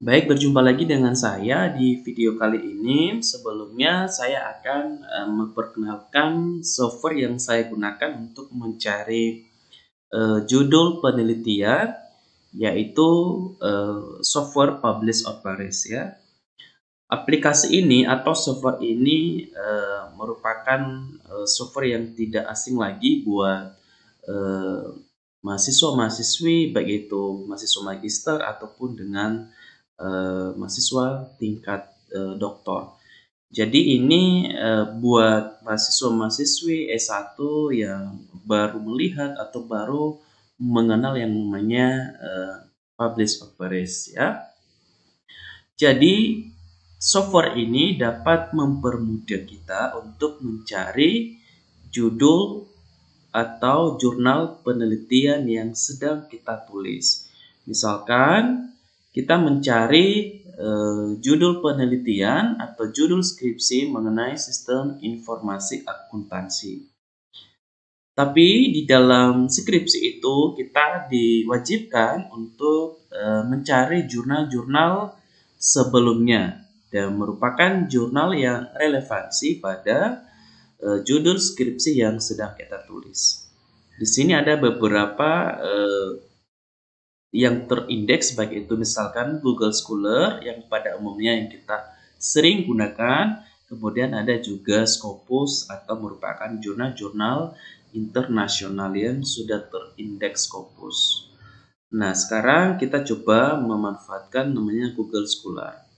Baik, berjumpa lagi dengan saya di video kali ini. Sebelumnya saya akan memperkenalkan software yang saya gunakan untuk mencari judul penelitian, yaitu software Publish or Paris ya. Aplikasi ini atau software ini merupakan software yang tidak asing lagi buat eh, mahasiswa-mahasiswi, baik itu mahasiswa magister ataupun dengan mahasiswa tingkat doktor. Jadi ini buat mahasiswa-mahasiswi S1 yang baru melihat atau baru mengenal yang namanya Publish or Paris ya. Jadi software ini dapat mempermudah kita untuk mencari judul atau jurnal penelitian yang sedang kita tulis. Misalkan kita mencari judul penelitian atau judul skripsi mengenai sistem informasi akuntansi. Tapi di dalam skripsi itu kita diwajibkan untuk mencari jurnal-jurnal sebelumnya dan merupakan jurnal yang relevansi pada judul skripsi yang sedang kita tulis. Di sini ada beberapa yang terindeks, baik itu misalkan Google Scholar yang pada umumnya yang kita sering gunakan, kemudian ada juga Scopus atau merupakan jurnal-jurnal internasional yang sudah terindeks Scopus. Nah, sekarang kita coba memanfaatkan namanya Google Scholar.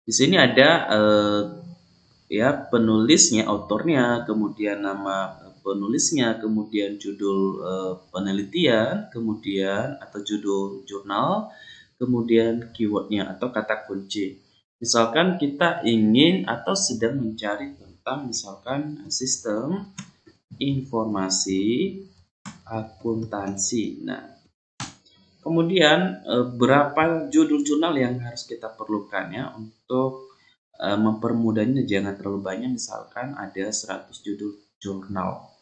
Di sini ada ya penulisnya, autornya, kemudian nama penulisnya, kemudian judul penelitian, kemudian atau judul jurnal, kemudian keywordnya atau kata kunci. Misalkan kita ingin atau sedang mencari tentang misalkan sistem informasi akuntansi. Nah, kemudian berapa judul jurnal yang harus kita perlukan ya untuk mempermudahnya jangan terlalu banyak, misalkan ada 100 judul jurnal.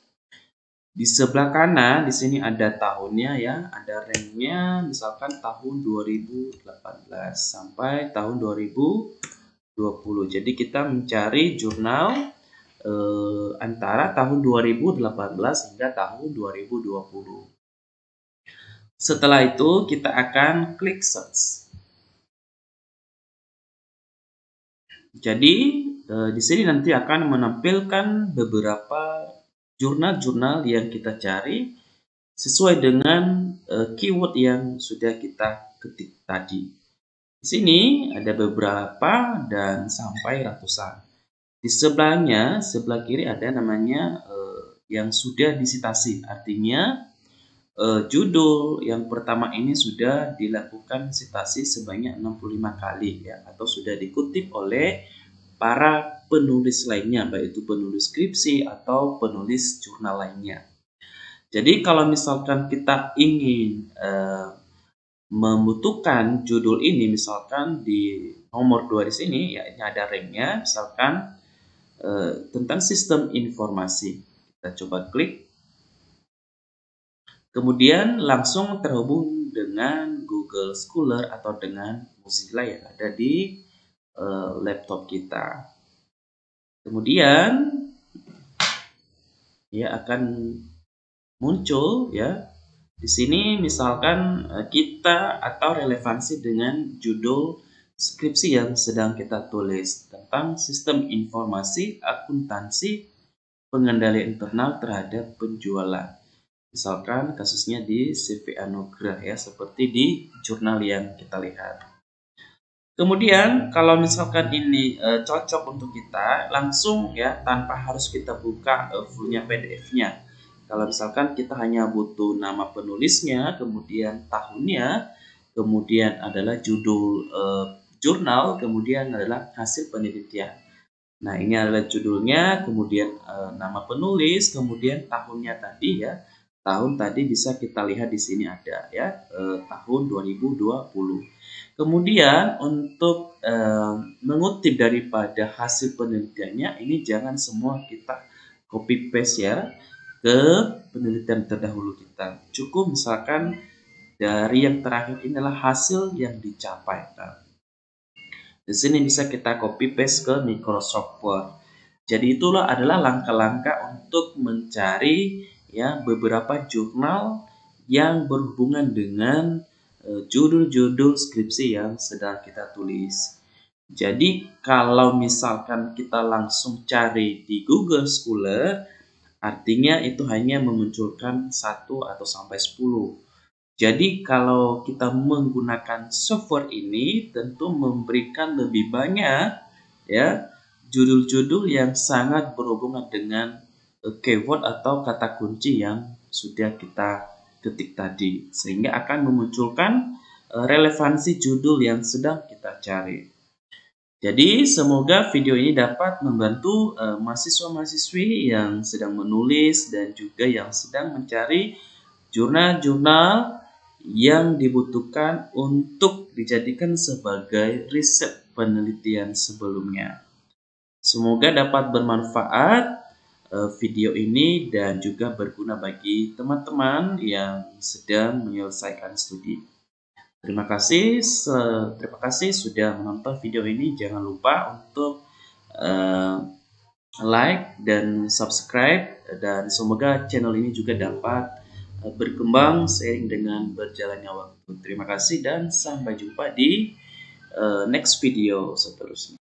Di sebelah kanan di sini ada tahunnya ya, ada ranknya misalkan tahun 2018 sampai tahun 2020. Jadi kita mencari jurnal antara tahun 2018 hingga tahun 2020. Setelah itu kita akan klik search. Jadi di sini nanti akan menampilkan beberapa jurnal-jurnal yang kita cari sesuai dengan keyword yang sudah kita ketik tadi. Di sini ada beberapa dan sampai ratusan. Di sebelahnya, sebelah kiri ada namanya yang sudah disitasi. Artinya judul yang pertama ini sudah dilakukan sitasi sebanyak 65 kali ya, atau sudah dikutip oleh para penulis lainnya, baik itu penulis skripsi atau penulis jurnal lainnya. Jadi kalau misalkan kita ingin membutuhkan judul ini, misalkan di nomor 2 di sini ya, ini ada ranknya, misalkan tentang sistem informasi. Kita coba klik. Kemudian langsung terhubung dengan Google Scholar atau dengan Mozilla yang ada di laptop kita. Kemudian ya akan muncul ya di sini misalkan kita atau relevansi dengan judul skripsi yang sedang kita tulis tentang sistem informasi akuntansi pengendalian internal terhadap penjualan. Misalkan kasusnya di CV Anugrah ya, seperti di jurnal yang kita lihat. Kemudian kalau misalkan ini cocok untuk kita, langsung ya tanpa harus kita buka fullnya PDF-nya. Kalau misalkan kita hanya butuh nama penulisnya, kemudian tahunnya, kemudian adalah judul jurnal, kemudian adalah hasil penelitian. Nah, ini adalah judulnya, kemudian nama penulis, kemudian tahunnya tadi ya. Tahun tadi bisa kita lihat di sini ada ya, tahun 2020. Kemudian untuk mengutip daripada hasil penelitiannya, ini jangan semua kita copy paste ya ke penelitian terdahulu kita. Cukup misalkan dari yang terakhir inilah hasil yang dicapai. Nah, di sini bisa kita copy paste ke Microsoft Word. Jadi itulah adalah langkah-langkah untuk mencari ya beberapa jurnal yang berhubungan dengan judul-judul skripsi yang sedang kita tulis. Jadi kalau misalkan kita langsung cari di Google Scholar, artinya itu hanya memunculkan 1 atau sampai 10. Jadi kalau kita menggunakan software ini tentu memberikan lebih banyak ya judul-judul yang sangat berhubungan dengan keyword atau kata kunci yang sudah kita ketik tadi, sehingga akan memunculkan relevansi judul yang sedang kita cari. Jadi semoga video ini dapat membantu mahasiswa-mahasiswi yang sedang menulis dan juga yang sedang mencari jurnal-jurnal yang dibutuhkan untuk dijadikan sebagai riset penelitian sebelumnya. Semoga dapat bermanfaat video ini dan juga berguna bagi teman-teman yang sedang menyelesaikan studi. Terima kasih sudah menonton video ini. Jangan lupa untuk like dan subscribe, dan semoga channel ini juga dapat berkembang seiring dengan berjalannya waktu. Terima kasih dan sampai jumpa di next video seterusnya.